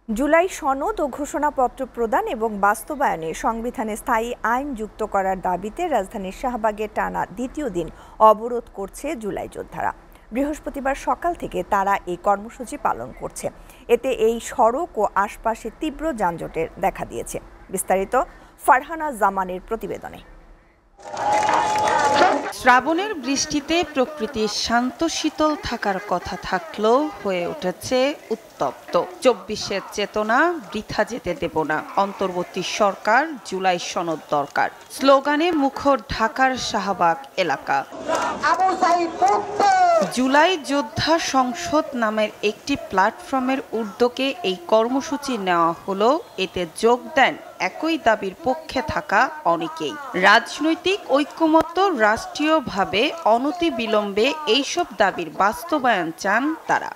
জুলাই সনদ ও ঘোষণাপত্র প্রদান এবং বাস্তবায়নে সংবিধানে স্থায়ী আইন যুক্ত করার দাবিতে রাজধানীর শাহবাগে টানা দ্বিতীয় দিন অবরোধ করছে জুলাই যোদ্ধারা। বৃহস্পতিবার সকাল থেকে তারা এই কর্মসূচি পালন করছে। এতে এই সড়ক ও আশপাশে তীব্র যানজটের দেখা দিয়েছে। বিস্তারিত ফারহানা জামানের প্রতিবেদনে। শ্রাবণের বৃষ্টিতে প্রকৃতি শান্ত শীতল থাকার কথা থাকলেও হয়ে উঠেছে উত্তপ্ত। ২৪-এর চেতনা বৃথা যেতে দেব না, অন্তর্বর্তী সরকার জুলাই সনদ দরকার স্লোগানে মুখর ঢাকার শাহবাগ এলাকা। জুলাই যোদ্ধা সংসদ নামের একটি প্ল্যাটফর্মের উদ্যোগে এই কর্মসূচি নেওয়া হলো। এতে যোগ দেন একই দাবির পক্ষে থাকা অনেকেই। রাজনৈতিক ঐক্যমত্য রাষ্ট্রীয়ভাবে অনতিবিলম্বে এইসব দাবির বাস্তবায়ন চান তারা।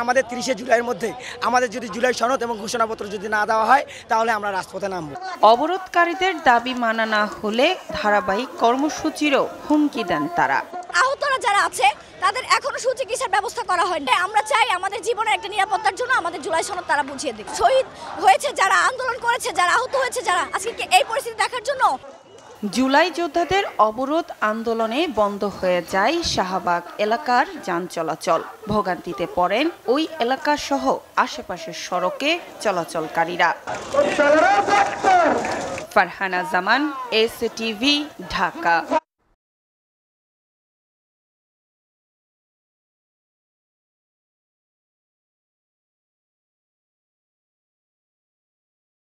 আমাদের ৩০শে জুলাইয়ের মধ্যে আমাদের যদি জুলাই সনদ এবং ঘোষণাপত্র যদি না দেওয়া হয় তাহলে আমরা রাজপথে নামব। অবরোধকারীদের দাবি মানা না হলে ধারাবাহিক কর্মসূচিরও হুমকি দেন তারা। আহতরা যারা আছে তাদের এখনো সুচিকিৎসার ব্যবস্থা করা হয়নি। আমরা চাই আমাদের জীবনের একটা নিরাপত্তার জন্য আমাদের জুলাই সনদ তারা বুঝিয়ে দিক। শহীদ হয়েছে যারা, আন্দোলন করেছে যারা, আহত হয়েছে যারা, আজকে এই পরিস্থিতি দেখার জন্য। জুলাই যোদ্ধাদের অবরোধ আন্দোলনে বন্ধ হয়ে যায় শাহবাগ এলাকার যান চলাচল। ভোগান্তিতে পড়েন ওই এলাকা সহ আশেপাশের সড়কে চলাচলকারীরা। ফারহানা জামান, এসটিভি, ঢাকা।